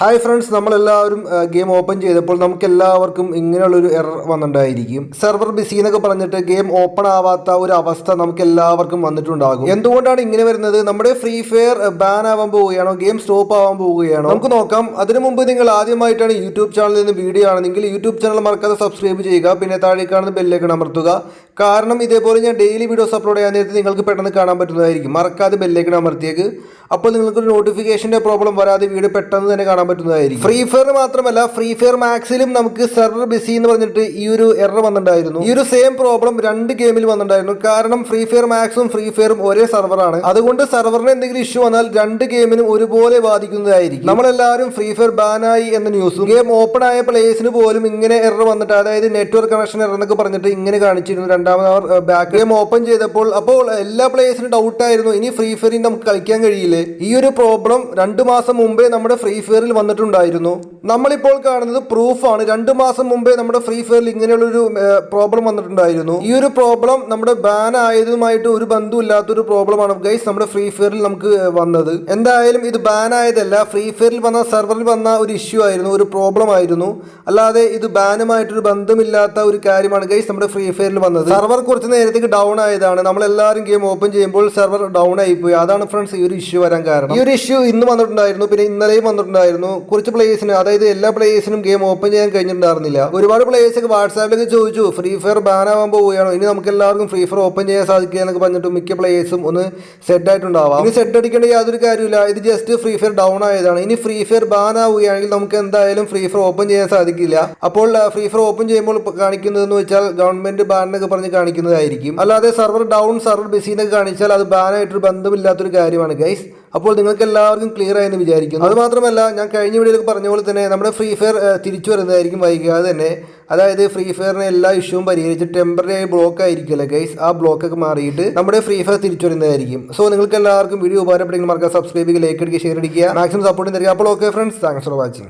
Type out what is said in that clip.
Hi friends, നമ്മളെല്ലാവരും game open ചെയ്തപ്പോൾ നമുക്ക് എല്ലാവർക്കും ഇങ്ങനെയുള്ളൊരു എറർ വന്നിട്ടുണ്ടായിരിക്കും. സെർവർ ബിസി എന്നൊക്കെ പറഞ്ഞിട്ട് ഗെയിം ഓപ്പൺ ആവാത്ത ഒരു അവസ്ഥ നമുക്ക് എല്ലാവർക്കും വന്നിട്ടുണ്ടാകും. എന്തുകൊണ്ടാണ് ഇങ്ങനെ വരുന്നത്? നമ്മുടെ ഫ്രീ ഫയർ ബാൻ ആവാൻ പോവുകയാണോ, ഗെയിം സ്റ്റോപ്പ് ആവാൻ പോവുകയാണോ? നമുക്ക് നോക്കാം. അതിനു മുമ്പ് നിങ്ങൾ ആദ്യമായിട്ടാണ് യൂട്യൂബ് ചാനലിൽ നിന്ന് വീഡിയോ ആണെങ്കിൽ യൂട്യൂബ് ചാനൽ മറക്കാതെ സബ്സ്ക്രൈബ് ചെയ്യുക. പിന്നെ താഴെ കാണുന്ന ബെല്ലൈക്കൺ അമർത്തുക. കാരണം ഇതേപോലെ ഞാൻ ഡെയിലി വീഡിയോസ് അപ്ലോഡ് ചെയ്യാൻ നേരത്തെ നിങ്ങൾക്ക് പെട്ടെന്ന് കാണാൻ പറ്റുന്നതായിരിക്കും. മറക്കാതെ ബെല്ലൈക്കൺ അമർത്തിയേക്ക്. അപ്പോൾ നിങ്ങൾക്ക് ഒരു നോട്ടിഫിക്കേഷന്റെ പ്രോബ്ലം വരാതെ വീഡിയോ പെട്ടെന്ന് തന്നെ കാണാൻ പറ്റുന്നതായിരിക്കും. ഫ്രീ ഫയർ മാത്രമല്ല, ഫ്രീ ഫയർ മാക്സിലും നമുക്ക് സെർവർ ബിസി എന്ന് പറഞ്ഞിട്ട് ഈ ഒരു എറർ വന്നിട്ടുണ്ടായിരുന്നു. ഈ ഒരു സെയിം പ്രോബ്ലം രണ്ട് ഗെയിമിൽ വന്നിട്ടുണ്ടായിരുന്നു. കാരണം ഫ്രീ ഫയർ മാക്സും ഫ്രീ ഫയറും ഒരേ സെർവറാണ്. അതുകൊണ്ട് സെർവറിന് എന്തെങ്കിലും ഇഷ്യൂ വന്നാൽ രണ്ട് ഗെയിമിനും ഒരുപോലെ ബാധിക്കുന്നതായിരിക്കും. നമ്മളെല്ലാവരും ഫ്രീ ഫയർ ബാനായി എന്ന ന്യൂസും ഗെയിം ഓപ്പൺ ആയ പ്ലേസിന് പോലും ഇങ്ങനെ എറർ വന്നിട്ട്, അതായത് നെറ്റ്വർക്ക് കണക്ഷൻ എറർ എന്നൊക്കെ പറഞ്ഞിട്ട് ഇങ്ങനെ കാണിച്ചിരുന്നു. രണ്ടാമത് അവർ ബാക്ക് ഗെയിം ഓപ്പൺ ചെയ്തപ്പോൾ അപ്പോൾ എല്ലാ പ്ലേയേഴ്സിനും ഡൗട്ട് ആയിരുന്നു, ഇനി ഫ്രീ ഫയറിൽ നമുക്ക് കളിക്കാൻ കഴിയില്ലേ? ഈ ഒരു പ്രോബ്ലം 2 മാസം മുമ്പേ നമ്മുടെ ഫ്രീ ഫയറിൽ വന്നിട്ടുണ്ടായിരുന്നു. നമ്മളിപ്പോൾ കാണുന്നത് പ്രൂഫാണ്. 2 മാസം മുമ്പേ നമ്മുടെ ഫ്രീ ഫയറിൽ ഇങ്ങനെയുള്ളൊരു പ്രോബ്ലം വന്നിട്ടുണ്ടായിരുന്നു. ഈ ഒരു പ്രോബ്ലം നമ്മുടെ ബാൻ ആയതുമായിട്ട് ഒരു ബന്ധമില്ലാത്തൊരു പ്രോബ്ലമാണ് ഗൈസ് നമ്മുടെ ഫ്രീ ഫയറിൽ നമുക്ക് വന്നത്. എന്തായാലും ഇത് ബാൻ ആയതല്ല, ഫ്രീ ഫയറിൽ വന്ന സെർവറിൽ വന്ന ഒരു ഇഷ്യൂ ആയിരുന്നു, ഒരു പ്രോബ്ലം ആയിരുന്നു. അല്ലാതെ ഇത് ബാനുമായിട്ടൊരു ബന്ധമില്ലാത്ത ഒരു കാര്യമാണ് ഗൈസ് നമ്മുടെ ഫ്രീ ഫയറിൽ വന്നത്. സെർവർ കുറച്ച് നേരത്തേക്ക് ഡൗൺ ആയതാണ്. നമ്മളെല്ലാവരും ഗെയിം ഓപ്പൺ ചെയ്യുമ്പോൾ സെർവർ ഡൗൺ ആയിപ്പോയി. അതാണ് ഫ്രണ്ട്സ് ഈ ഒരു ഇഷ്യൂ വരാൻ കാരണം. ഈ ഒരു ഇഷ്യൂ ഇന്ന് വന്നിട്ടുണ്ടായിരുന്നു, പിന്നെ ഇന്നലെയും വന്നിട്ടുണ്ടായിരുന്നു. കുറച്ച് പ്ലേയേഴ്സിന്, അതായത് എല്ലാ പ്ലേയേഴ്സിനും ഗെയിം ഓപ്പൺ ചെയ്യാൻ കഴിഞ്ഞിട്ടുണ്ടായിരുന്നില്ല. ഒരുപാട് പ്ലേയേഴ്സൊക്കെ വാട്സാപ്പിലൊക്കെ ചോദിച്ചു, ഫ്രീ ഫയർ ബാൻ ആവാൻ പോവുകയാണോ, ഇനി നമുക്ക് എല്ലാവർക്കും ഫ്രീ ഫയർ ഓപ്പൺ ചെയ്യാൻ സാധിക്കുക എന്നൊക്കെ പറഞ്ഞിട്ട് മിക്ക പ്ലേയേഴ്സും ഒന്ന് സെറ്റ് ആയിട്ടുണ്ടാവാം. ഇനി സെറ്റ് അടിക്കേണ്ട യാതൊരു കാര്യമില്ല. ഇത് ജസ്റ്റ് ഫ്രീ ഫയർ ഡൗൺ ആയതാണ്. ഇനി ഫ്രീ ഫയർ ബാൻ ആവുകയാണെങ്കിൽ നമുക്ക് എന്തായാലും ഫ്രീ ഫയർ ഓപ്പൺ ചെയ്യാൻ സാധിക്കില്ല. അപ്പോൾ ഫ്രീ ഫയർ ഓപ്പൺ ചെയ്യുമ്പോൾ കാണിക്കുന്നതെന്ന് വെച്ചാൽ ഗവൺമെന്റ് ബാൻ എന്നൊക്കെ പറഞ്ഞ് കാണിക്കുന്നതായിരിക്കും. അല്ലാതെ സെർവർ ഡൗൺ, സെർവർ ബിസി എന്നൊക്കെ കാണിച്ചാൽ അത് ബാനായിട്ടൊരു ബന്ധമില്ലാത്തൊരു കാര്യമാണ് ഗൈസ്. അപ്പോൾ നിങ്ങൾക്ക് എല്ലാവർക്കും ക്ലിയർ ആയെന്ന് വിചാരിക്കുന്നു. അത് മാത്രമല്ല, ഞാൻ കഴിഞ്ഞ വീഡിയോയിൽ പറഞ്ഞ പോലെ തന്നെ നമ്മുടെ ഫ്രീ ഫയർ തിരിച്ചു വരുന്നതായിരിക്കും വൈകാതെ തന്നെ. അതായത് ഫ്രീ ഫയറിന് എല്ലാ ഇഷ്യൂവും പരിഹരിച്ച് ടെമ്പററി ആയി ബ്ലോക്ക് ആയിരിക്കുമല്ലോ ഗൈസ്, ആ ബ്ലോക്കൊക്കെ മാറിയിട്ട് നമ്മുടെ ഫ്രീ ഫയർ തിരിച്ചു വരുന്നതായിരിക്കും. സോ നിങ്ങൾക്ക് എല്ലാവർക്കും വീഡിയോ ഉപകാരപ്പെടുമെങ്കിൽ മറക്കാതെ സബ്സ്ക്രൈബ് ചെയ്യുക, ലൈക്ക് അടിക്കുക, ഷെയർ അടിക്കുക, മാക്സിമം സപ്പോർട്ട് തരിക. അപ്പോൾ okay friends, thanks for watching.